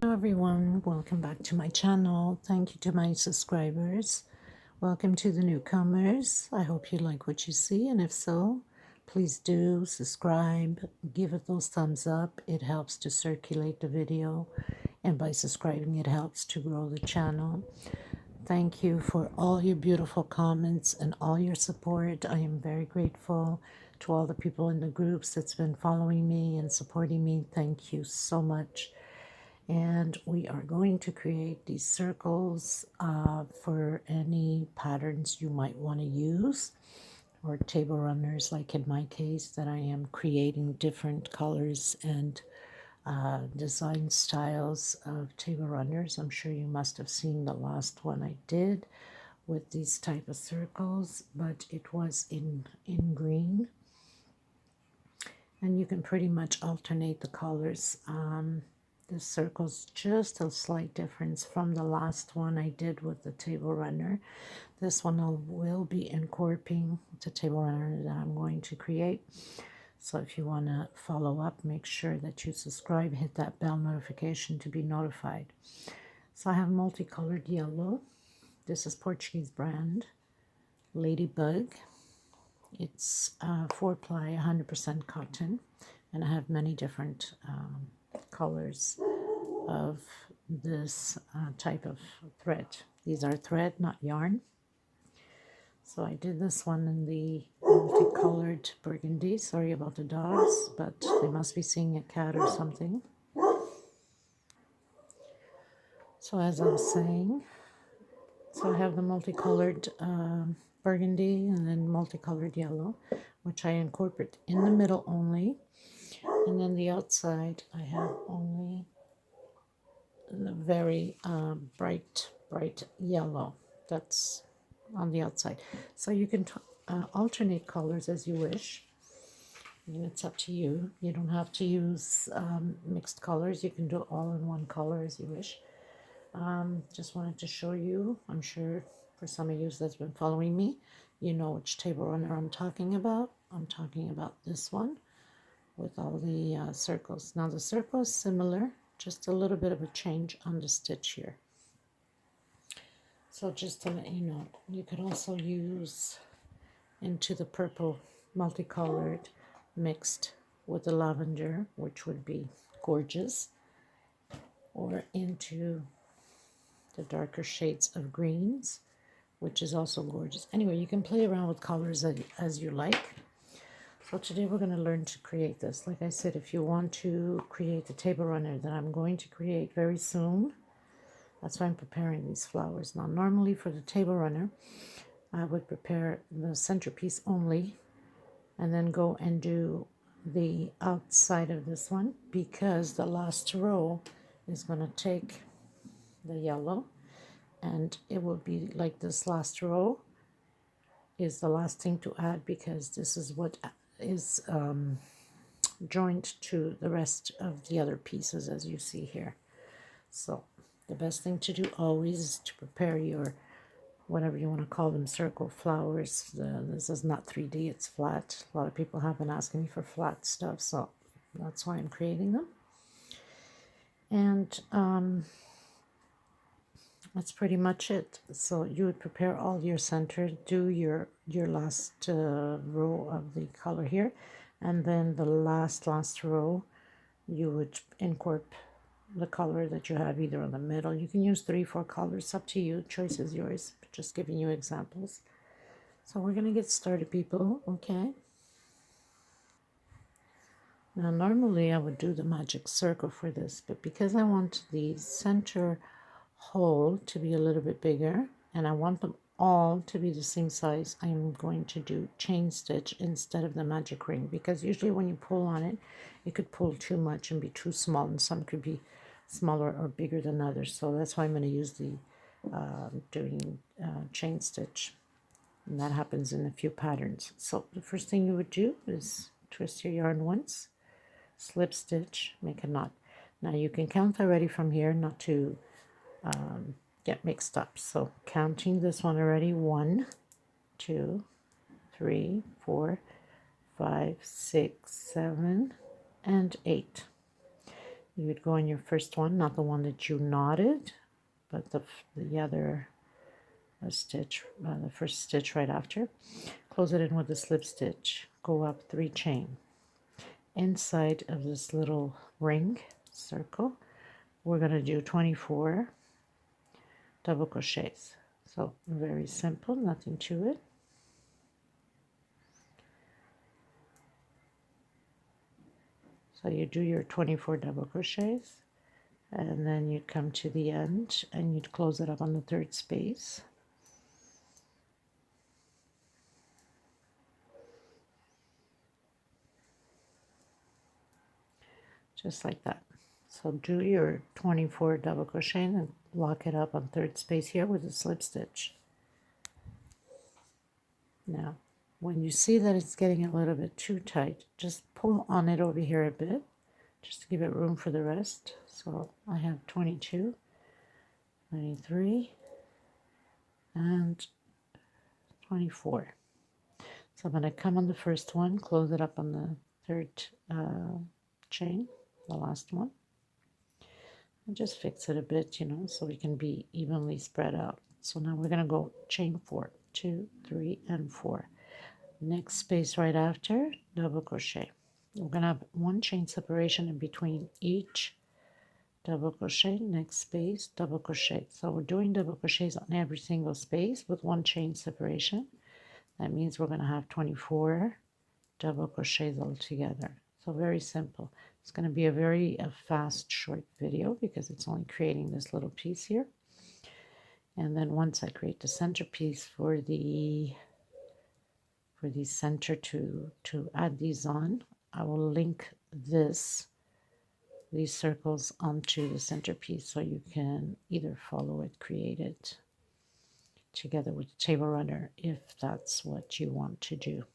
Hello everyone, welcome back to my channel. Thank you to my subscribers. Welcome to the newcomers. I hope you like what you see, and if so, please do subscribe, give it those thumbs up. It helps to circulate the video, and by subscribing it helps to grow the channel. Thank you for all your beautiful comments and all your support. I am very grateful to all the people in the groups that's been following me and supporting me. Thank you so much. And we are going to create these circles for any patterns you might want to use, or table runners, like in my case, that I am creating different colors and design styles of table runners. I'm sure you must have seen the last one I did with these type of circles, but it was in green, and you can pretty much alternate the colors. The circle's just a slight difference from the last one I did with the table runner. This one will be incorporating the table runner that I'm going to create. So if you want to follow up, make sure that you subscribe, hit that bell notification to be notified. So I have multicolored yellow. This is Portuguese brand, Ladybug. It's 4-ply, 100% cotton, and I have many different colors of this type of thread. These are thread, not yarn. So I did this one in the multicolored burgundy. Sorry about the dogs, but they must be seeing a cat or something. So as I was saying, so I have the multicolored burgundy and then multicolored yellow, which I incorporate in the middle only. And then the outside, I have only the very bright yellow. That's on the outside. So you can alternate colors as you wish. And it's up to you. You don't have to use mixed colors. You can do all in one color as you wish. Just wanted to show you. I'm sure for some of you that's been following me, you know which table runner I'm talking about. I'm talking about this one with all the circles. Now the circle is similar, just a little bit of a change on the stitch here. So just to let you know, you could also use into the purple multicolored mixed with the lavender, which would be gorgeous, or into the darker shades of greens, which is also gorgeous. Anyway, you can play around with colors as you like. So today we're going to learn to create this. Like I said, if you want to create the table runner that I'm going to create very soon, that's why I'm preparing these flowers. Now, normally for the table runner, I would prepare the centerpiece only and then go and do the outside of this one, because the last row is going to take the yellow, and it will be like this last row is the last thing to add, because this is what is joined to the rest of the other pieces, as you see here. So the best thing to do always is to prepare your, whatever you want to call them, circle flowers. This is not 3D, it's flat. A lot of people have been asking me for flat stuff, so that's why I'm creating them. And that's pretty much it. So you would prepare all your center, do your last row of the color here, and then the last row you would incorporate the color that you have either in the middle. You can use 3-4 colors, up to you, choice is yours, just giving you examples. So we're gonna get started, people. Okay, now normally I would do the magic circle for this, but because I want the center hole to be a little bit bigger and I want them all to be the same size, I'm going to do chain stitch instead of the magic ring, because usually when you pull on it, you could pull too much and be too small, and some could be smaller or bigger than others. So that's why I'm going to use the doing chain stitch, and that happens in a few patterns. So the first thing you would do is twist your yarn once, slip stitch, make a knot. Now you can count already from here, not to get mixed up. So counting this one already: 1, 2, 3, 4, 5, 6, 7, and 8. You would go in your first one, not the one that you knotted, but the other stitch, the first stitch right after. Close it in with a slip stitch. Go up 3 chain. Inside of this little ring circle, we're going to do 24 double crochets. So very simple, nothing to it. So you do your 24 double crochets, and then you come to the end and you'd close it up on the 3rd space. Just like that. So do your 24 double crochet and lock it up on 3rd space here with a slip stitch. Now, when you see that it's getting a little bit too tight, just pull on it over here a bit, just to give it room for the rest. So I have 22, 23, and 24. So I'm going to come on the first one, close it up on the 3rd chain, the last one, and just fix it a bit, you know, so we can be evenly spread out. So now we're going to go chain 4, 2, 3, and 4. Next space right after, double crochet. We're going to have 1 chain separation in between each double crochet. Next space, double crochet. So we're doing double crochets on every single space with 1 chain separation. That means we're going to have 24 double crochets all together. So very simple. It's going to be a very fast, short video because it's only creating this little piece here. And then once I create the centerpiece for the center to add these on, I will link these circles onto the centerpiece so you can either follow it, create it together with the table runner if that's what you want to do.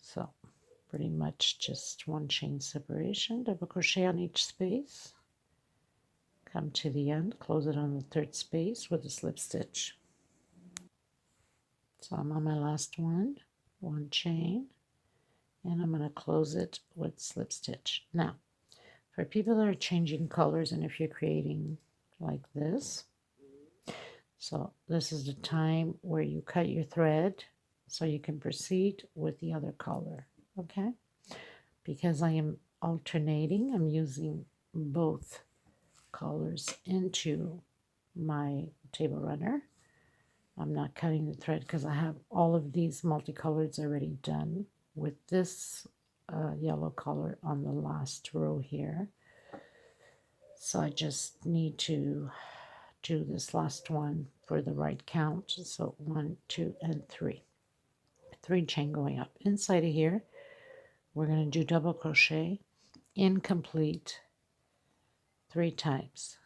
So pretty much just 1 chain separation, double crochet on each space, come to the end, close it on the 3rd space with a slip stitch. So I'm on my last one, 1 chain, and I'm going to close it with slip stitch. Now, for people that are changing colors, and if you're creating like this, so this is the time where you cut your thread so you can proceed with the other color, okay? Because I am alternating, I'm using both colors into my table runner. I'm not cutting the thread because I have all of these multicolors already done with this yellow color on the last row here. So I just need to do this last one for the right count. So 1, 2, and 3. 3 chain going up. Inside of here, we're going to do double crochet, incomplete 3 times.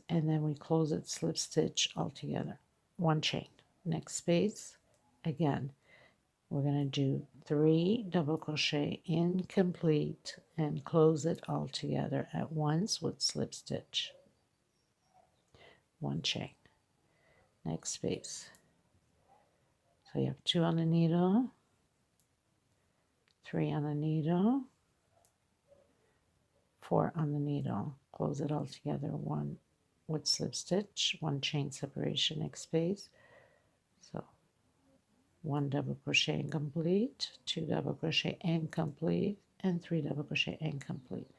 And then we close it, slip stitch all together. 1 chain. Next space, again, we're going to do 3 double crochet, incomplete, and close it all together at once with slip stitch. 1 chain. Next space. So you have 2 on the needle, 3 on the needle, 4 on the needle. Close it all together, 1 with slip stitch, 1 chain separation, next space. So 1 double crochet incomplete, 2 double crochet incomplete, and 3 double crochet incomplete.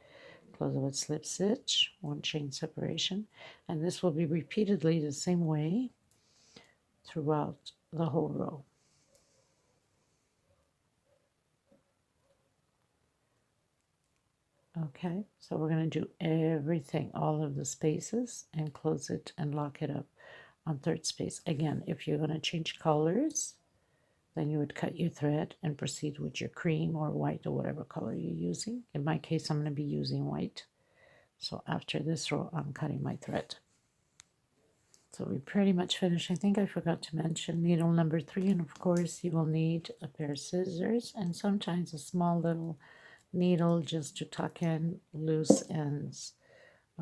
Close it with slip stitch, 1 chain separation, and this will be repeatedly the same way throughout the whole row. Okay, so we're going to do everything, all of the spaces, and close it and lock it up on 3rd space. Again, if you're going to change colors, then you would cut your thread and proceed with your cream or white or whatever color you're using. In my case, I'm going to be using white. So after this row, I'm cutting my thread. So we pretty much finished. I think I forgot to mention needle number 3, and of course you will need a pair of scissors and sometimes a small little needle just to tuck in loose ends.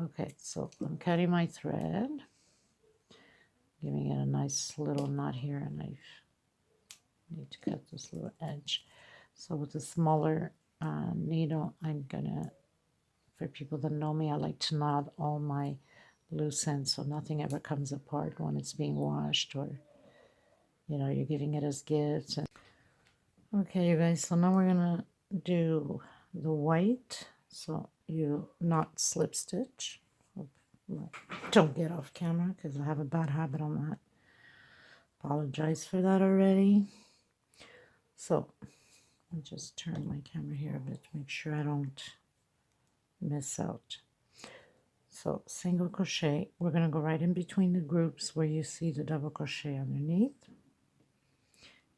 Okay, so I'm cutting my thread, giving it a nice little knot here, and I need to cut this little edge. So with a smaller needle, I'm gonna For people that know me, I like to knot all my loose ends so nothing ever comes apart when it's being washed, or you're giving it as gifts. Okay, you guys, so now we're gonna do the white. So you knot slip stitch. Don't get off camera because I have a bad habit on that. Apologize for that already. So I'll just turn my camera here a bit to make sure I don't miss out. So single crochet, we're going to go right in between the groups where you see the double crochet underneath,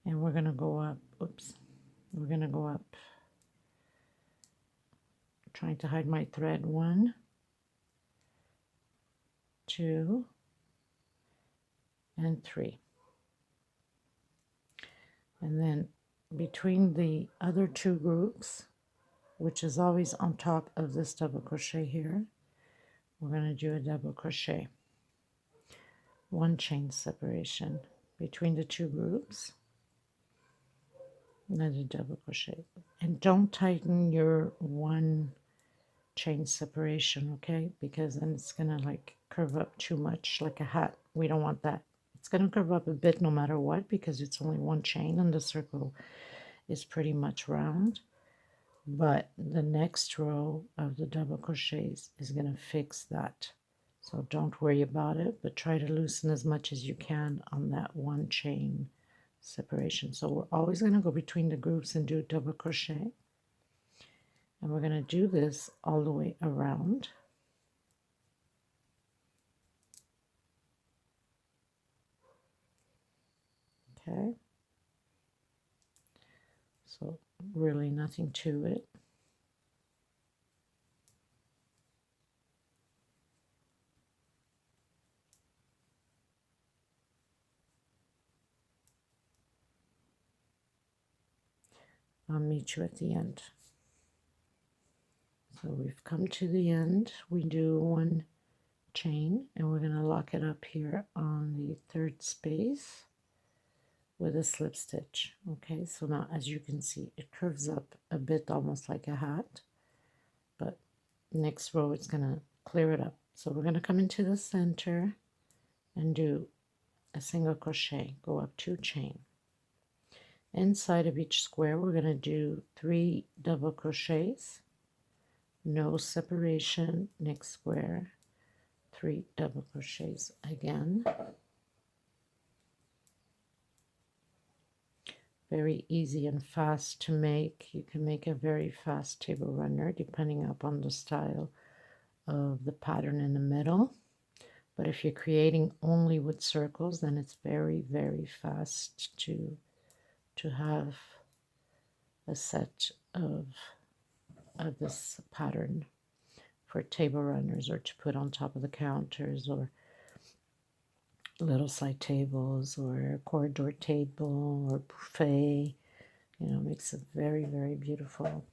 and we're going to go up, we're going to go up, trying to hide my thread, 1, 2, and 3. And then between the other 2 groups, which is always on top of this double crochet here, we're going to do a double crochet, 1 chain separation between the 2 groups, and then a double crochet. And don't tighten your 1 chain separation, okay, because then it's going to like curve up too much like a hat. We don't want that. It's going to curve up a bit no matter what because it's only 1 chain and the circle is pretty much round. But the next row of the double crochets is going to fix that. So don't worry about it, but try to loosen as much as you can on that 1 chain separation. So we're always going to go between the groups and do double crochet. And we're going to do this all the way around. Okay. So really nothing to it. I'll meet you at the end. So we've come to the end. We do 1 chain and we're going to lock it up here on the 3rd space with a slip stitch. Okay, so now as you can see, it curves up a bit almost like a hat, but next row it's going to clear it up. So we're going to come into the center and do a single crochet, go up 2 chain. Inside of each square we're going to do 3 double crochets, no separation. Next square, 3 double crochets again. Very easy and fast to make. You can make a very fast table runner depending upon the style of the pattern in the middle. But if you're creating only with circles, then it's very, very fast to have a set of this pattern for table runners, or to put on top of the counters, or little side tables, or corridor table, or buffet. Makes it very, very beautiful,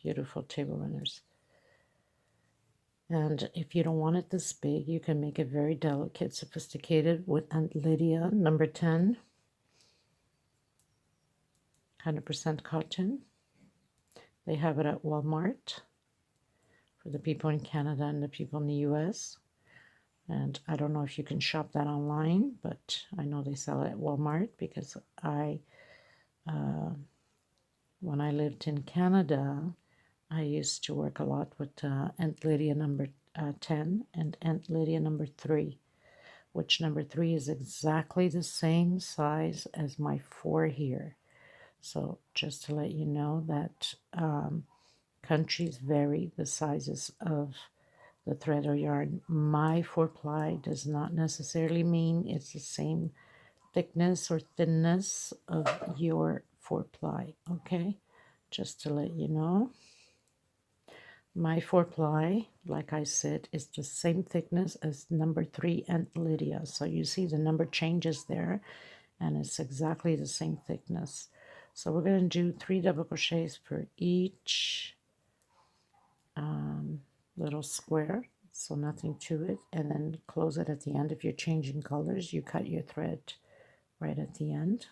beautiful table runners. And if you don't want it this big, you can make it very delicate, sophisticated with Aunt Lydia number 10, 100% cotton. They have it at Walmart for the people in Canada and the people in the US. And I don't know if you can shop that online, but I know they sell it at Walmart because when I lived in Canada, I used to work a lot with Aunt Lydia number 10 and Aunt Lydia number 3, which number 3 is exactly the same size as my 4 here. So just to let you know that countries vary the sizes of the thread or yarn. My 4-ply does not necessarily mean it's the same thickness or thinness of your 4-ply, okay? Just to let you know. My 4-ply, like I said, is the same thickness as number 3 Aunt Lydia. So you see the number changes there, and it's exactly the same thickness. So we're going to do 3 double crochets for each little square, so nothing to it, and then close it at the end. If you're changing colors, you cut your thread right at the end.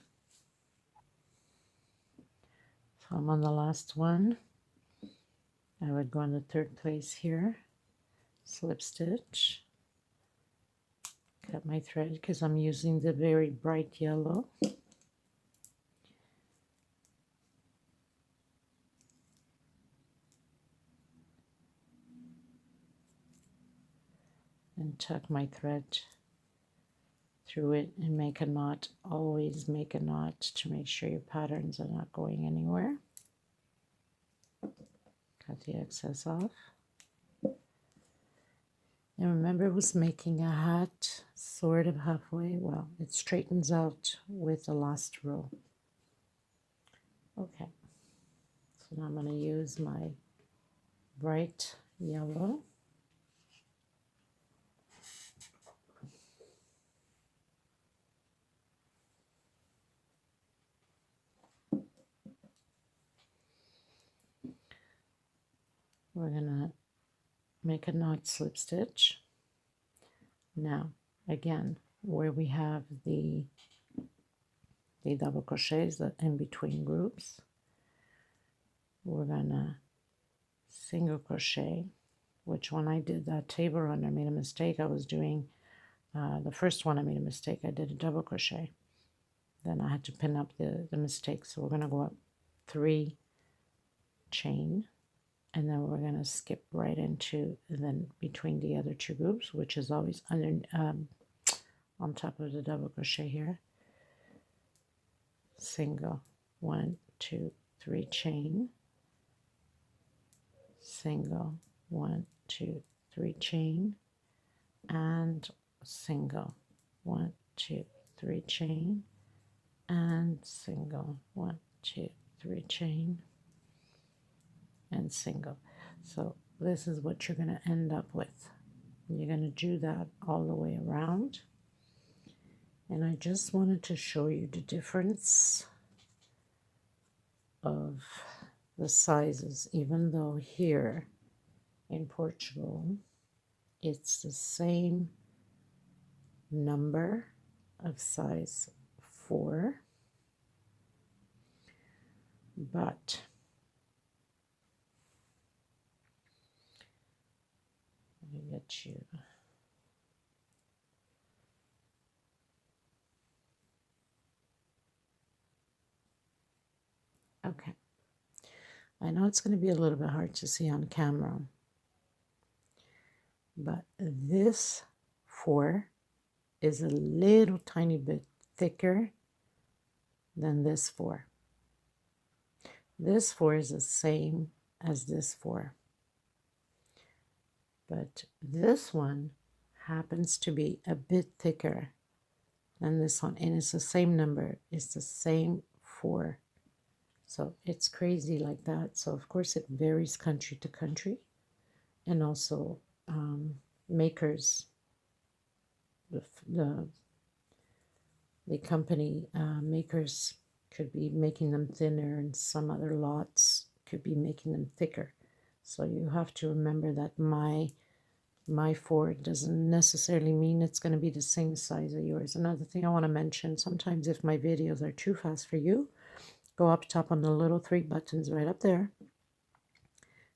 So I'm on the last one. I would go in the third place here, slip stitch, cut my thread because I'm using the very bright yellow. And tuck my thread through it and make a knot. Always make a knot to make sure your patterns are not going anywhere. Cut the excess off. And remember, it was making a hat sort of halfway. Well, it straightens out with the last row. Okay, so now I'm going to use my bright yellow. We're going to make a knot slip stitch. Now, again, where we have the double crochets that in between groups, we're going to single crochet, which when I did that table run, I made a mistake. I was doing the first one, I made a mistake. I did a double crochet. Then I had to pin up the mistake. So we're going to go up 3 chain, and then we're going to skip right into, and then between the other 2 groups, which is always under on top of the double crochet here. Single, 1, 2, 3 chain, single, 1, 2, 3 chain, and single, 1, 2, 3 chain, and single, 1, 2, 3 chain, and single. So this is what you're going to end up with. You're going to do that all the way around. And I just wanted to show you the difference of the sizes, even though here in Portugal it's the same number of size 4, but let me get you. Okay. I know it's going to be a little bit hard to see on camera, but this 4 is a little tiny bit thicker than this 4. This 4 is the same as this 4, but this one happens to be a bit thicker than this one, and it's the same number. It's the same 4. So it's crazy like that. So of course it varies country to country, and also makers, the company makers could be making them thinner, and some other lots could be making them thicker. So you have to remember that my 4 doesn't necessarily mean it's going to be the same size as yours. Another thing I want to mention, sometimes if my videos are too fast for you, go up top on the little 3 buttons right up there.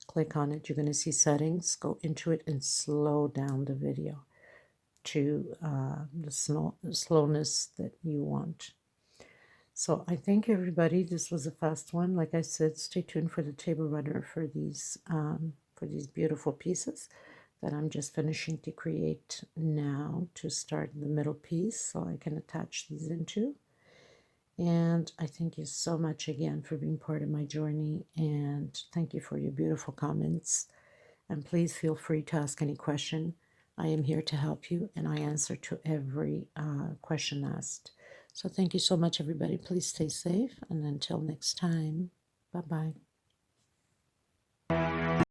Click on it. You're going to see settings. Go into it and slow down the video to the slowness that you want. So I thank everybody. This was a fast one. Like I said, stay tuned for the table runner for these beautiful pieces that I'm just finishing to create now to start the middle piece so I can attach these into. And I thank you so much again for being part of my journey, and thank you for your beautiful comments. And please feel free to ask any question. I am here to help you, and I answer to every question asked. So thank you so much, everybody. Please stay safe, and until next time, bye-bye.